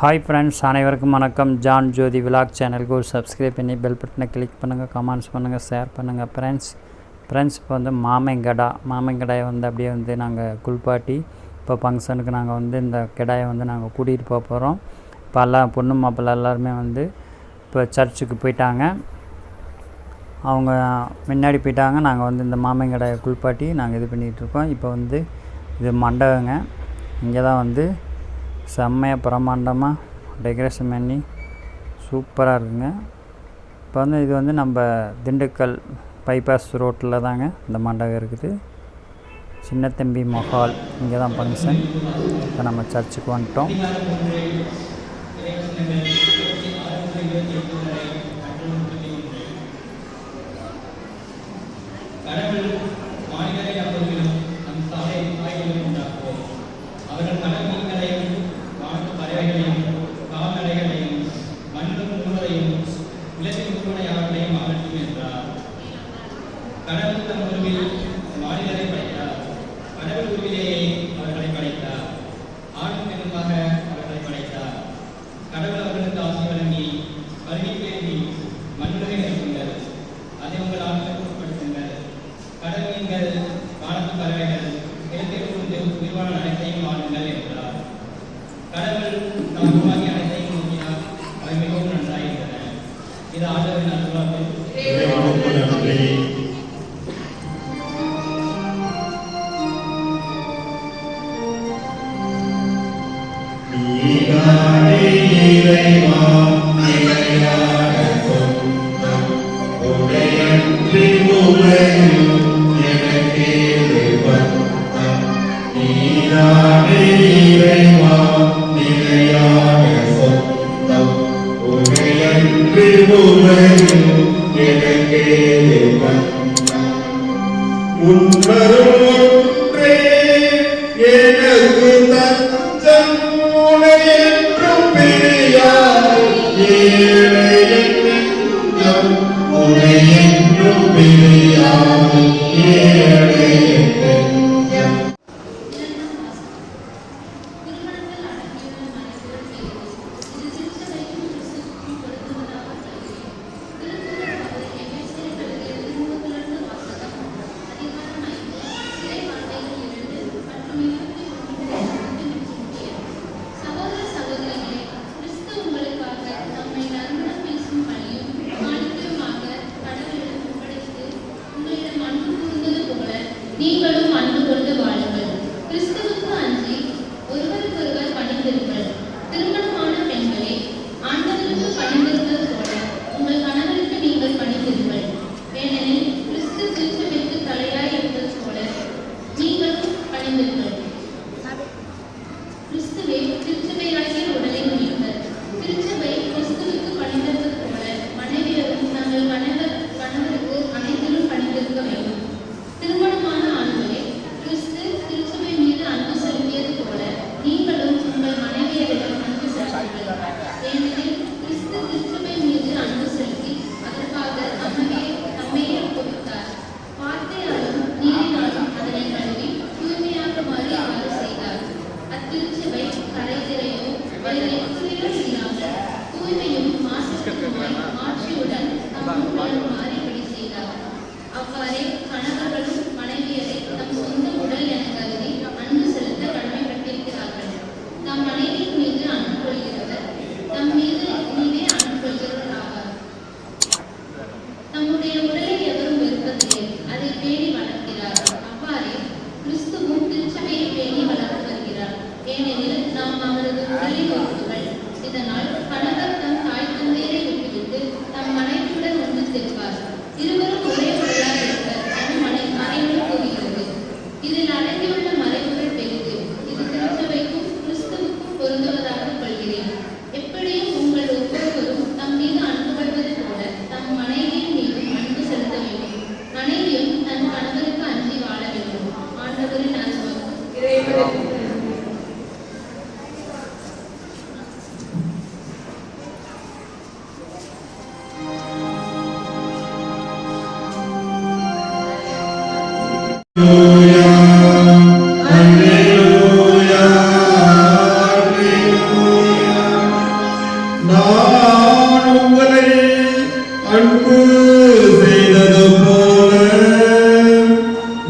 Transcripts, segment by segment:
Hi friends, அனைவருக்கும் வணக்கம். John ஜோதி vlog சேனலுக்கு ஒரு சப்ஸ்கிரைப் பண்ணி பெல் பட்டனை கிளிக் பண்ணுங்கள், கமெண்ட்ஸ் பண்ணுங்கள், ஷேர் பண்ணுங்கள். ஃப்ரெண்ட்ஸ் இப்போ வந்து மாமங்கடாயை வந்து அப்படியே வந்து நாங்கள் குளிப்பாட்டி இப்போ ஃபங்க்ஷனுக்கு நாங்கள் வந்து இந்த கிடாயை வந்து நாங்கள் கூட்டிகிட்டு போக போகிறோம். இப்போ எல்லாம் பொண்ணு மாப்பிள்ளை எல்லாருமே வந்து இப்போ சர்ச்சுக்கு போயிட்டாங்க. அவங்க முன்னாடி போயிட்டாங்க. நாங்கள் வந்து இந்த மாமங்கடாயை குளிப்பாட்டி நாங்கள் இது பண்ணிகிட்ருக்கோம். இப்போ வந்து இது மண்டபங்க. இங்கே தான் வந்து செம்மையாக பிரம்மாண்டமாக டெக்கரேஷன் பண்ணி சூப்பராக இருக்குங்க. இப்போ வந்து இது வந்து நம்ம திண்டுக்கல் பைபாஸ் ரோட்டில் தாங்க இந்த மண்டபம் இருக்குது. சின்னத்தம்பி மஹால், இங்கே தான் ஃபங்க்ஷன். இப்போ நம்ம சர்ச்சுக்கு வந்துட்டோம். கடவுள் தம் உருவில் மாநிலரை படைத்தார். கடவுள் உருவிலேயே அவர்களை படைத்தார். ஆணும் பெண்ணுமாக அவர்களை படைத்தார். கடவுள் அவர்களுக்கு ஆசை வழங்கி வருகை பேசி மண்ணுலகை அளித்துள்ளது. அதை உங்கள் ஆட்களுக்கு உட்படுத்துங்கள். கடவுள் நீங்கள் வானத்து பறவைகள் இடத்திலிருந்து உயிர்வான அனைத்தையும் ஆளுங்கள் என்றார். கடவுள் நாம் உருவாகி அனைத்தையும் நோக்கினார். அவை மிகவும் நன்றாயிருந்தன. இது ஆண்டவரின் அருள்வாக்கு. நீங்களும் அன்பு கொண்டு வாழுங்கள். கிறிஸ்துவுக்கு அன்றி ஒருவருக்கொருவர் பணிந்திருங்கள். திருமணமான பெண்களே, ஆண்டவருக்கு பணிந்திருந்தது போல உங்கள் கணவருக்கு நீங்கள் பணிந்திருங்கள். ஏனெனில் கிறிஸ்து திருச்சபைக்கு தலையாய் இருந்தது போல நீங்களும் பணிந்திருங்கள். கிறிஸ்துவே திருச்சபையாகிய உடலை முடியுங்கள். திருச்சபை கிறிஸ்துவுக்கு பணிந்திருந்தது போல மனைவியரும் தங்கள் கணவருக்கு அனைத்திலும் பணிந்திருக்க வேண்டும். திருமணமான ஆண்களே, கிறிஸ்து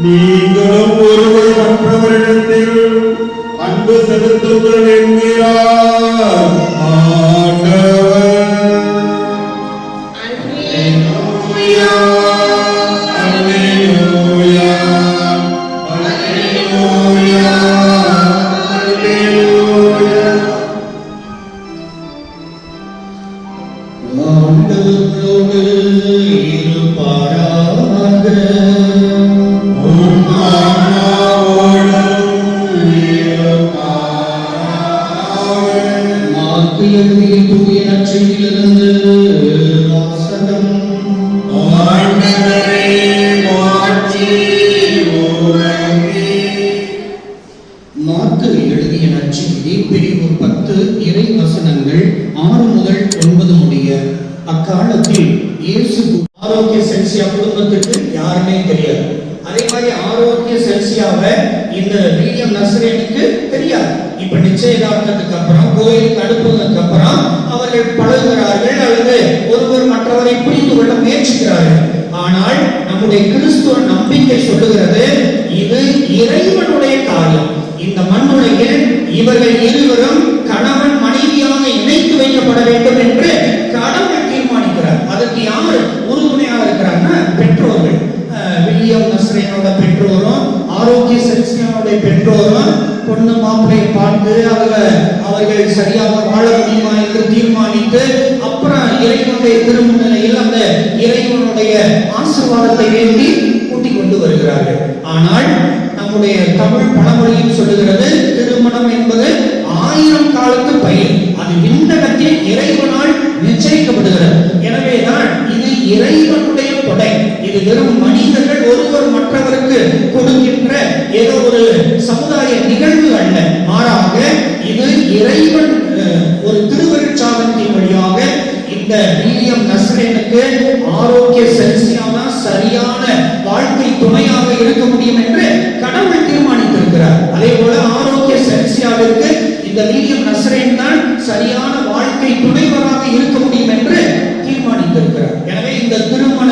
நீங்களும் ஒருவர் மற்றவரிடத்தில் அன்பு செலுத்துங்கள் என்கிறார் ஆண்டவர். அல்லேலூயா, அல்லேலூயா, அல்லேலூயா, அல்லேலூயா. ஆண்டவரோடு இருப்பாராக. உம் ஆன்மாவோடும் இருப்பாராக. மார்க்கு எழுதிய தூய நற்செய்தியிலிருந்து வாசகம். ஆண்டவரே, மாட்சி உமக்கே. மார்க்கு எழுதிய நற்செய்தி பிரிவு 10 இறை வசனங்கள் 6 முதல் 9 முடிய. அக்காலத்தில் இயேசு ஆரோக்கிய செல்சியா குடும்பத்துக்கு யாருமே தெரியாது. அதே மாதிரி ஆரோக்கிய செல்சியாவை இந்த வில்லியம் நஸ்ரேனுக்கு தெரியாது. இப்ப நிச்சயதார்த்தத்துக்கு அப்புறம் கோயிலுக்கு அனுப்புவதற்கு அப்புறம் அவர்கள் பழகுகிறார்கள் அல்லது ஒருவர் மற்றவரை புரிந்து கொள்ள முயற்சிக்கிறார்கள். ஆனால் நம்முடைய கிறிஸ்துவ நம்பிக்கை சொல்லுகிறது, இது இறைவனுடைய காரியம். இந்த மண்ணுலகில் இவர்கள் இருவரும் கணவன் மனைவியாக இணைத்து வைக்கப்பட வேண்டும் என்று கடவுள் தீர்மானிக்கிறார். அதற்கு யார் உறுதுணையாக இருக்கிறார்னா பெற்றோர்கள். வில்லியம் நஸ்ரேனோட பெற்றோரும் ஆரோக்கிய செல்சியாவுடைய பெற்றோரும் பொண்ணு மாப்பிள்ளையை பார்த்து அவர்கள் சரியாக வாழ முடியுமா என்று தீர்மானித்து அப்புறம் இறைவனுடைய திருமுன்னிலையில் அந்த இறைவனுடைய ஆசீர்வாதத்தை வேண்டி கூட்டிக் கொண்டு வருகிறார்கள். ஆனால் நம்முடைய தமிழ் பழமொழியில் சொல்லுகிறது, திருமணம் என்பது 1000 காலத்து பயிர். அது விண்ணகத்தில் இறைவனால் நிச்சயிக்கப்படுகிறது. எனவேதான் இது இறைவனுடைய கொடை. இது வெறும் மனிதர்கள் ஒருவர் மற்றவருக்கு கொடுக்கின்ற ஏதோ ஒரு சமுதாய நிகழ்வு அல்ல. மாறாக இது இறைவன் ஒரு திருவருட்சாதனத்தின் வழியாக இந்த வில்லியம் நஸ்ரேனுக்கு ஆரோக்கிய செல்சியானா சரியான வாழ்க்கை துணையாக இருக்க முடியும் என்று கடவுள் தீர்மானித்திருக்கிறார். அதே போல ஆரோக்கிய செல்சியாவிற்கு இந்த வில்லியம் நஸ்ரேன் தான் சரியான வாழ்க்கை துணைவராக இருக்க முடியும் என்று தீர்மானித்திருக்கிறார். எனவே இந்த திருமண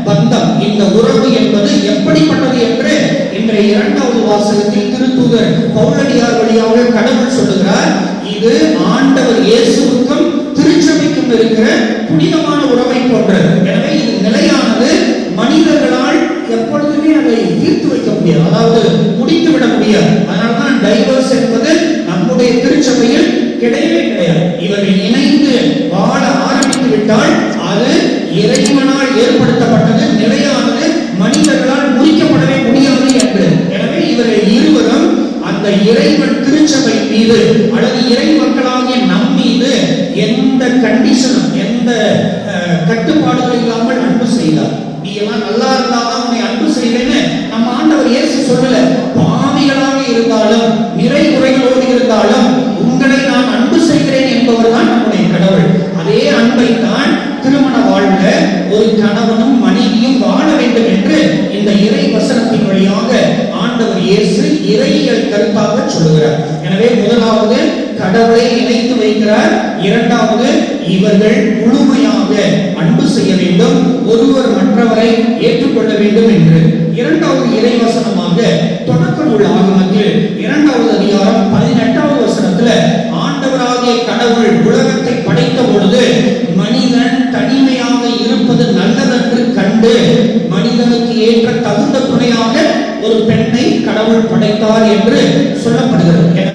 பந்தம், இந்த உறவு என்பது எப்படிப்பட்டது என்று இன்றைய 2வது வாசகத்தில் திருத்தூதர் பவுலடியார் வழியாக கடவுள் சொல்லுகிறார். இது ஆண்டவர் இயேசுவுக்கும் திருச்சபைக்கும் இருக்கிற புனிதமான உறவை போன்றது. எனவே இது நிலையானது. மனிதர்களால் எப்பொழுதுமே அதை தீர்த்து வைக்க முடியாது, அதாவது முடித்து விட முடியாது. அதனால்தான் டைவர்ஸ் என்பது நம்முடைய திருச்சபையில் கிடையவே கிடையாது. இவர்கள் இணைந்து வாழ ஆரம்பித்து விட்டால் அது இறைவனால் ஏற்படுத்தப்பட்டது, நிலையானது, மனிதர்களால் முறிக்கப்படவே முடியாது என்று. எனவே இவர்கள் இருவரும் அந்த இறைவன் திருச்சபை மீது அல்லது இறை மக்களாகிய நம் மீது எந்த கண்டிஷனும் எந்த கட்டுப்பாடுகள் இல்லாமல் அன்பு செய்தார். நீ எல்லாம் நல்லா இருந்தாதான் உன்னை அன்பு செய்வேன்னு நம்ம ஆண்டவர் இயேசு சொல்லல. பாவிகளாக இருந்தாலும் நிறை குறைகளோடு இருந்தாலும் உங்களை நான் அன்பு செய்கிறேன் என்பவர் தான் நம்முடைய கடவுள். அதே அன்பை தான் திருமண வாழ்வுல ஒரு கணவனும் மனைவியும் வாழ வேண்டும் என்று இந்த இறை வசனத்தின் வழியாக ஆண்டவர் இயேசு இறையியல் கருத்தாக சொல்லுகிறார். எனவே முதலாவது கடவுளை இணைத்து வைக்கிறார். இரண்டாவது இவர்கள் முழுமையாக அன்பு செய்ய வேண்டும், ஒருவர் மற்றவரை ஏற்றுக்கொள்ள வேண்டும் என்று. இரண்டாவது இறைவசனமாக தொடக்க நூல் ஆகமத்தில் 2வது அதிகாரம் 18வது வசனத்துல ஆண்டவராகிய கடவுள் உலகத்தை படைத்த பொழுது மனிதன் தனிமையாக இருப்பது நல்லதென்று கண்டு மனிதனுக்கு ஏற்ற தகுந்த துணையாக ஒரு பெண்ணை கடவுள் படைத்தார் என்று சொல்லப்படுகிறது.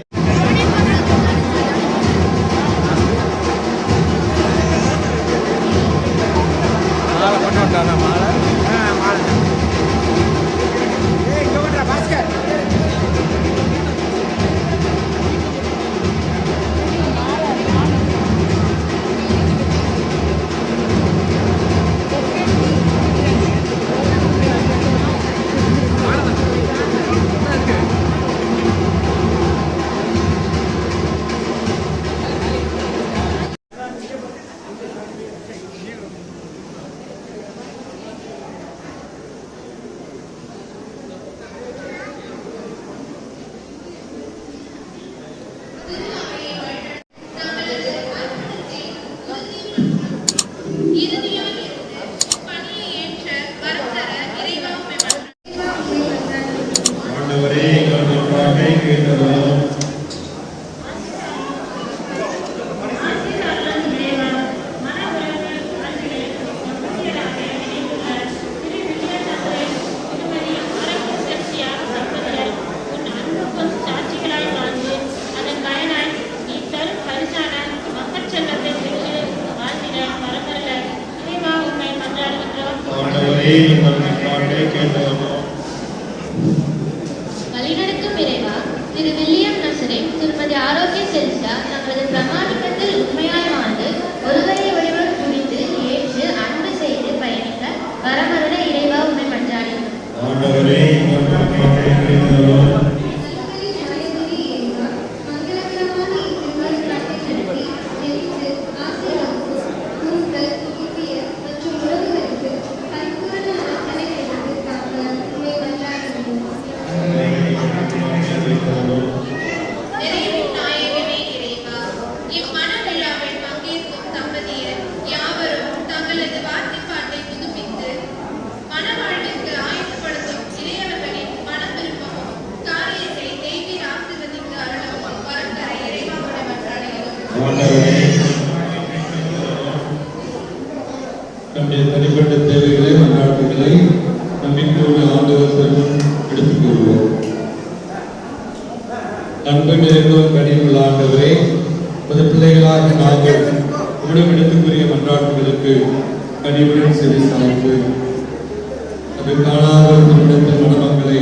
திரு வில்லியம் நசரேட், திருமதி ஆரோக்கிய செல்சியா தங்களது பிரமாணிக்கத்தில் உண்மையாய் வாழ்ந்து ஒருவரை ஒருவர் துணிந்து ஏற்று அன்பு செய்து பயணிக்க வரமருள இறைவா உண்மை மன்றாடினோம். ஆண்டவரே நிறைவின் நாயகனே இறைவா, இம்மன விழாவில் பங்கேற்கும் தம்பதியர் யாவரும் தங்களது வார்த்தைப்பாட்டை புதுப்பித்து மணவாழ்விற்கு ஆயத்தப்படுத்தும் இளையவர்களின் மன விருப்பமும் காரியத்தை தேவீர் ஆசீர்வதித்து அருளவும் வரக்கரை இறைவா உம்மை மன்றாடுகிறோம். நம்முடைய தனிப்பட்ட தேவைகளை மன்றாட்டுகளை நம்பிக்கையோடு ஆண்டவர் செல்வம் எடுத்துக் கொள்வோம். அன்பு நிறைந்தோர் கனிவுள்ள ஆண்டவரே, உமது பிள்ளைகளாக நாங்கள் உடம்பிடத்துக்குரிய மன்றாட்டுகளுக்கு கனிவுடன் செவி சாய்த்து அது காணாத திருமணத்தின் மனமங்களை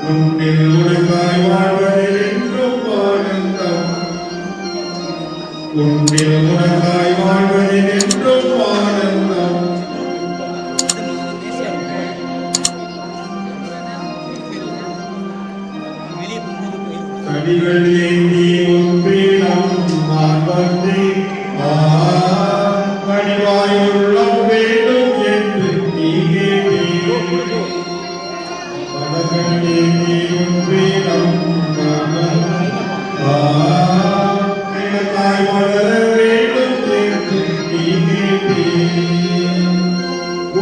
உன்னில் உனக்காய் வாழ்வதில் என்றும் ஆனந்தம். உன்னில் உனக்காய் வாழ்வதில் என்றும் ஆனந்தம். கடிகள் ஏந்தி உன்பீடம் நான் வந்தேன். கனிவாயுள்ளம் வேண்டும் என்று நீ கேட்டீர். மனங்கள் ஏந்தி உன்பீடம் நான் வந்தேன். எனக்காய் வளர வேண்டும் என்று நீ கேட்டீர்.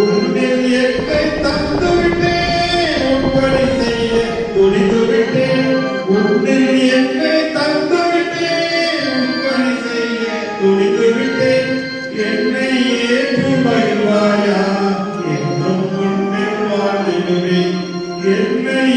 உன்னில் என்னை தந்துவிட்டேன், உன்படி செய்ய துணிந்துவிட்டேன். உன்னில் என்னை தந்துவிட்டேன், உன்படி செய்ய துணிந்துவிட்டேன். என்னை ஏற்று மகிழ்வாயா, என்றும் உன்னில் வாழ்ந்திடுவேன். என்னை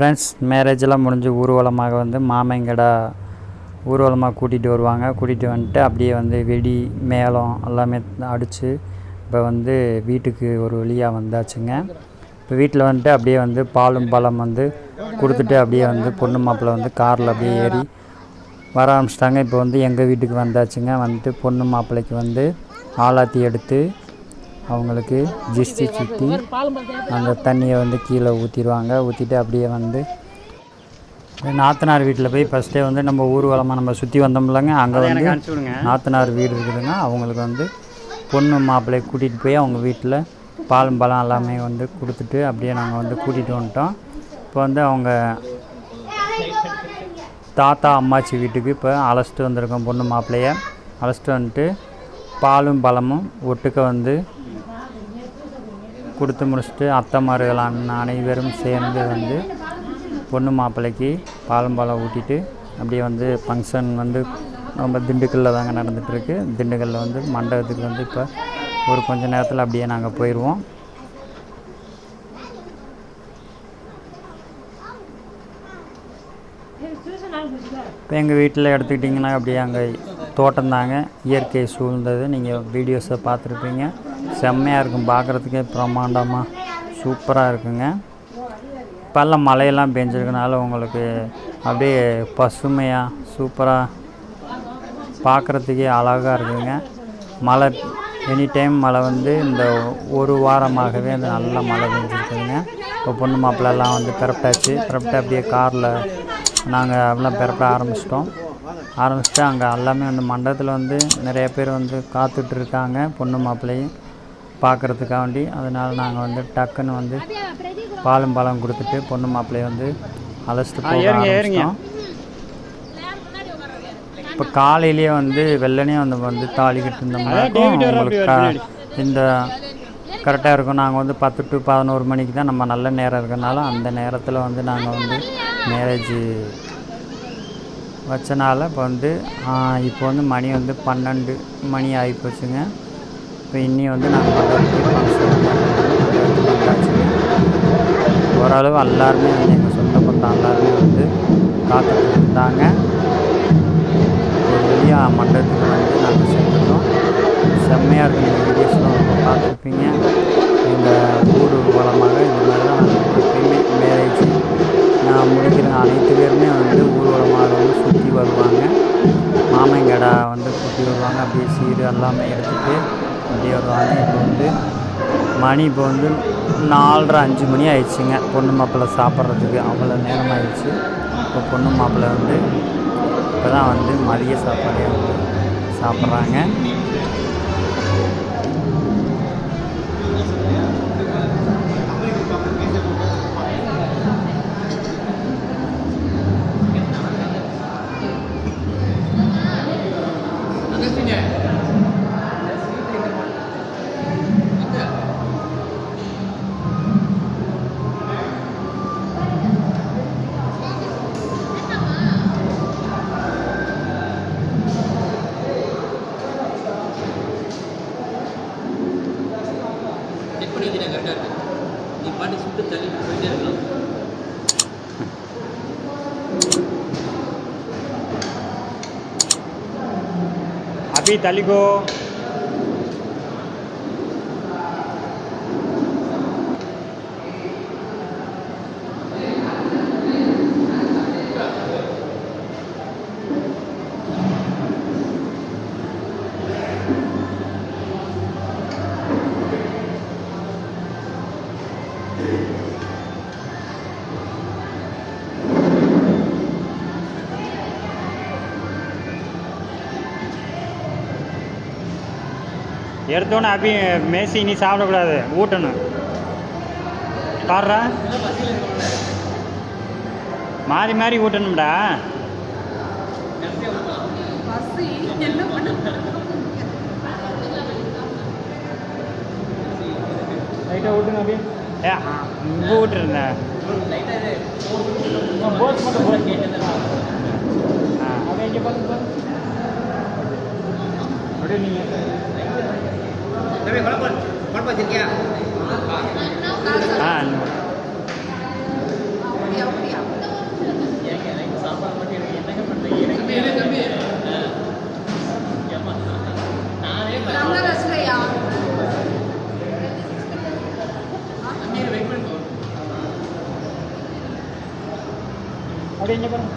ஃப்ரெண்ட்ஸ் மேரேஜெல்லாம் முடிஞ்சு ஊர்வலமாக வந்து மாமங்கடா ஊர்வலமாக கூட்டிகிட்டு வருவாங்க. கூட்டிகிட்டு வந்துட்டு அப்படியே வந்து வெடி மேளம் எல்லாமே அடித்து இப்போ வந்து வீட்டுக்கு ஒரு வழியாக வந்தாச்சுங்க. இப்போ வீட்டில் வந்துட்டு அப்படியே வந்து பாலும் பழம் வந்து கொடுத்துட்டு அப்படியே வந்து பொண்ணு மாப்பிள்ளை வந்து காரில் அப்படியே ஏறி வர ஆரம்பிச்சிட்டாங்க. இப்போ வந்து எங்கள் வீட்டுக்கு வந்தாச்சுங்க. வந்துட்டு பொண்ணு மாப்பிள்ளைக்கு வந்து ஆலாத்தி எடுத்து அவங்களுக்கு ஜிஸ்டி சுற்றி அந்த தண்ணியை வந்து கீழே ஊற்றிடுவாங்க. ஊற்றிட்டு அப்படியே வந்து நாத்தனார் வீட்டில் போய் ஃபஸ்ட்டே வந்து நம்ம ஊர்வலமாக நம்ம சுற்றி வந்தோம்லங்க, அங்கே வந்து நாத்தனார் வீடு இருக்குதுங்க. அவங்களுக்கு வந்து பொண்ணு மாப்பிள்ளையை கூட்டிகிட்டு போய் அவங்க வீட்டில் பாலும் பழம் எல்லாமே வந்து கொடுத்துட்டு அப்படியே நாங்கள் வந்து கூட்டிகிட்டு வந்துட்டோம். இப்போ வந்து அவங்க தாத்தா அம்மாச்சி வீட்டுக்கு இப்போ அழைச்சிட்டு வந்திருக்கோம். பொண்ணு மாப்பிள்ளையை அழைச்சிட்டு வந்துட்டு பாலும் பழமும் ஒட்டுக்க வந்து கொடுத்து முடிச்சுட்டு அத்தைமார்கள் அனைவரும் சேர்ந்து வந்து பொண்ணு மாப்பிள்ளைக்கு பாலும் பழம் ஊட்டிட்டு அப்படியே வந்து ஃபங்க்ஷன் வந்து நம்ம திண்டுக்கல்லில் தாங்க நடந்துகிட்ருக்கு. திண்டுக்கல்லில் வந்து மண்டபத்துக்கு வந்து இப்போ ஒரு கொஞ்ச நேரத்தில் அப்படியே நாங்கள் போயிடுவோம். இப்போ எங்கள் வீட்டில் எடுத்துக்கிட்டிங்கன்னா அப்படியே அங்கே தோட்டம் தாங்க, இயற்கை சூழ்ந்தது. நீங்கள் வீடியோஸை பார்த்துருப்பீங்க. செம்மையாக இருக்கும், பார்க்குறதுக்கே பிரம்மாண்டமாக சூப்பராக இருக்குங்க. இப்போல்லாம் மழையெல்லாம் பெஞ்சிருக்கனால உங்களுக்கு அப்படியே பசுமையாக சூப்பராக பார்க்குறதுக்கே அழகாக இருக்குங்க. மழை எனி டைம் மழை வந்து இந்த ஒரு வாரமாகவே அந்த நல்ல மழை பெஞ்சிருக்குதுங்க. இப்போ பொண்ணு மாப்பிள்ளெல்லாம் வந்து பிறப்பிட்டாச்சு. பிறப்பிட்டு அப்படியே காரில் நாங்கள் எல்லாம் பிறப்ப ஆரம்பிச்சிட்டு அங்கே எல்லாமே வந்து மண்டபத்தில் வந்து நிறைய பேர் வந்து காத்துட்ருக்காங்க பொண்ணு மாப்பிள்ளையும் பார்க்குறதுக்காண்டி. அதனால் நாங்கள் வந்து டக்குன்னு வந்து பாலும் பழம் கொடுத்துட்டு பொண்ணு மாப்பிள்ளையை வந்து அழைச்சிட்டு போக ஆரம்பிச்சிட்டோம். இப்போ காலையிலேயே வந்து வெள்ளனே வந்து தாலி கட்டிருந்தோம்னா உங்களுக்கு இந்த கரெக்டாக இருக்கும். நாங்கள் வந்து 10 to 11 மணிக்கு தான் நம்ம நல்ல நேரம் இருக்கிறனால அந்த நேரத்தில் வந்து நாங்கள் வந்து மேரேஜ் வச்சனால இப்போ வந்து மணி வந்து 12 மணி ஆகிப்போச்சுங்க. இப்போ இன்னி வந்து நாங்கள் வந்தாச்சுங்க. ஓரளவு எல்லாருமே வந்து எங்கள் சொந்த பந்தம் எல்லாருமே வந்து காத்துட்டு இருந்தாங்க. ஒரு வழியாக மண்டபத்துக்கு வந்து நாங்கள் சேர்ந்துட்டோம். செம்மையாக இருக்குது. நீங்கள் வீடியோஸ்லாம் ரொம்ப பார்த்துருப்பீங்க. எங்கள் ஊர் ஊர்வலமாக இந்த மாதிரி தான் நாங்கள் எப்பயுமே மேரேஜ் நான் முடிக்கிற அனைத்து பேருமே வந்து ஊர்வலமாக வந்து சுற்றி வருவாங்க. மாமங்கடா வந்து சுற்றி வருவாங்க. அப்படியே சீர் எல்லாமே எடுத்துகிட்டு அப்படியே வருவாங்க. இப்போ வந்து மணி இப்போ வந்து 4:30-5 மணி ஆயிடுச்சுங்க. பொண்ணு மாப்பிள்ளை சாப்பிட்றதுக்கு அவ்வளோ நேரம் ஆயிடுச்சு. இப்போ பொண்ணு மாப்பிள்ளை வந்து இப்போ தான் வந்து மதிய சாப்பாடே வந்து சாப்பிட்றாங்க. अभी तलिगो எடுத்தோன்னே அபி மேசி நீ சாப்பிடக்கூடாது, ஊட்டணும். பாடுறா மாறி மாறி ஊட்டணும்டா. லைட்டாக ஊட்டுங்க அபி. இங்கே ஊட்டுருந்தேன். அப்படியே இங்கே பார்த்து அப்படியே நீங்கள் ஏங்க எனக்கு சாப்பாடு மட்டும் எனக்கு என்னங்க பண்ணுறீங்க நானே வெயிட் பண்ணி அப்படியே இங்கே பாருங்க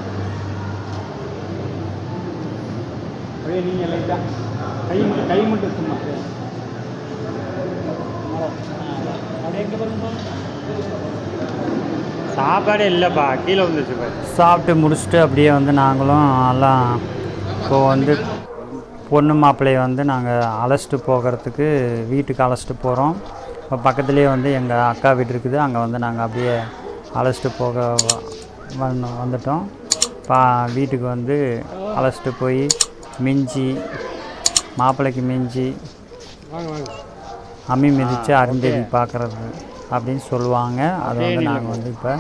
அப்படியே நீங்கள் லைட்டாக கை மட்டும் சும்மா அப்படியே எங்கே பாருங்க சாப்பாடே இல்லைப்பா கீழே வந்துச்சு சாப்பிட்டு முடிச்சுட்டு அப்படியே வந்து நாங்களும் எல்லாம் இப்போ வந்து பொண்ணு மாப்பிள்ளையை வந்து நாங்கள் அழைச்சிட்டு போகிறதுக்கு வீட்டுக்கு அழைச்சிட்டு போகிறோம். இப்போ பக்கத்துலேயே வந்து எங்கள் அக்கா வீடு இருக்குது, அங்கே வந்து நாங்கள் அப்படியே அழைச்சிட்டு போக வந்துட்டோம். வீட்டுக்கு வந்து அழைச்சிட்டு போய் மிஞ்சி மாப்பிள்ளைக்கு மிஞ்சி அம்மி மிதித்து அருந்தேதி பார்க்குறது அப்படின்னு சொல்லுவாங்க. அதை வந்து நாங்கள் வந்து இப்போ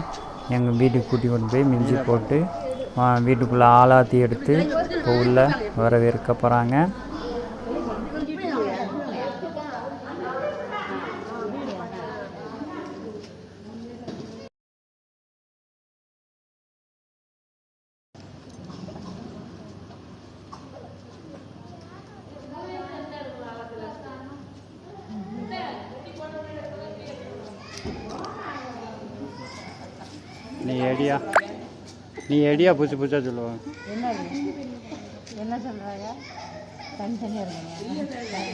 எங்கள் வீட்டுக்கு கூட்டி கொண்டு போய் மிஞ்சி போட்டு வீட்டுக்குள்ளே ஆளாத்தி எடுத்து இப்போ உள்ளே வரவேற்க போகிறாங்க. நீ எடியா புதுசு புதுசாக சொல்லுவாங்க. என்ன சொல்கிறாங்க? தனித்தனியாக இருக்காங்க.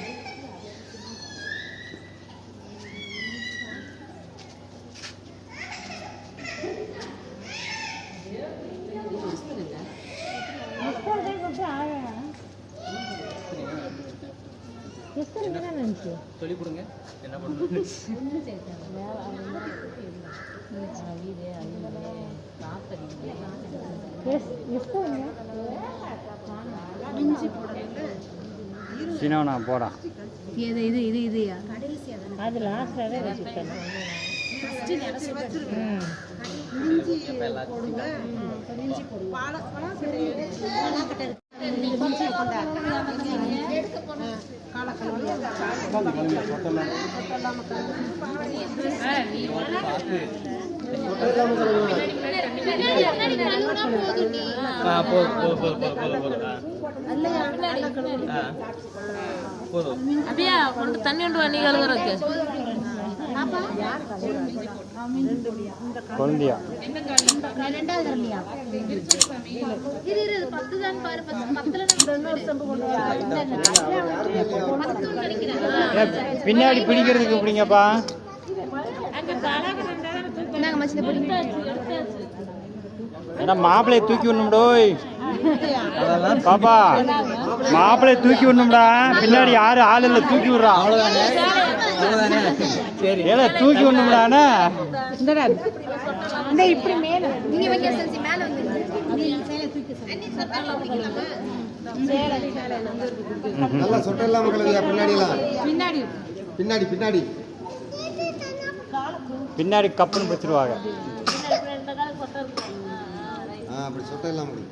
சொல்லி கொடுங்க என்ன பண்ணுறது. சினோனா போடா இது இது இது இதுயா அது லாஸ்ட்டாகவே வச்சுக்கணும். அப்படியா கொண்டு தண்ணி கொண்டு வண்டி கழுவுறதுக்கு குழந்தையா பின்னாடி பிடிக்கிறதுக்கு எப்படிங்கப்பா? ஏன்னா மாப்பிள்ளையை தூக்கி விடணும்டோய் பாப்பா, மாப்பிள்ளையை தூக்கி விடணும்டா. பின்னாடி யாரும் ஆள் இல்லை, தூக்கி விடுறா. ஏல தூக்கி விடணும்டாண்ணா. இப்படி மேல நல்லா சொட்டெல்லாம் மக்களுக்கு பின்னாடி பின்னாடி பின்னாடி பின்னாடி கப்புன்னு வச்சிருவாங்க. அப்படி சொட்டெல்லாம் மக்களுக்கு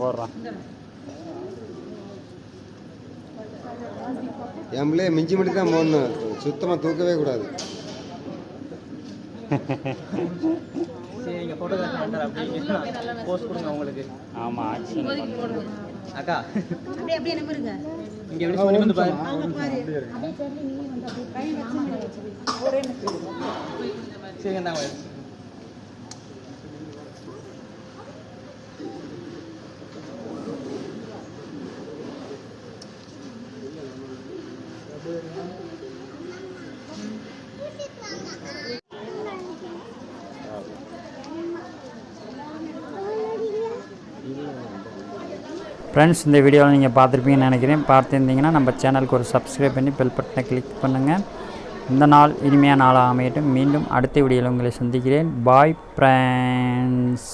போடுறான். என் பிள்ளைய மிஞ்சி மட்டும் தான் போடணும், சுத்தமாக தூக்கவே கூடாது. சரி நீங்கள் ஃபோட்டோகிராஃபர் பண்ணுற அப்படிங்க போஸ்ட் கொடுங்க உங்களுக்கு. ஆமாம் ஆக்ஷன் அக்கா அப்படியே நம்பருங்க. இங்கே எப்படி சொல்லி வந்து பாரு. சரிங்க நாங்கள் ஃப்ரெண்ட்ஸ், இந்த வீடியோவில் நீங்கள் பார்த்துருப்பீங்கன்னு நினைக்கிறேன். பார்த்துருந்தீங்கன்னா நம்ம சேனலுக்கு ஒரு சப்ஸ்கிரைப் பண்ணி பெல் பட்டனை கிளிக் பண்ணுங்கள். இந்த நாள் இனிமையான நாளாக அமையட்டும். மீண்டும் அடுத்த வீடியோவில் உங்களை சந்திக்கிறேன். Bye friends.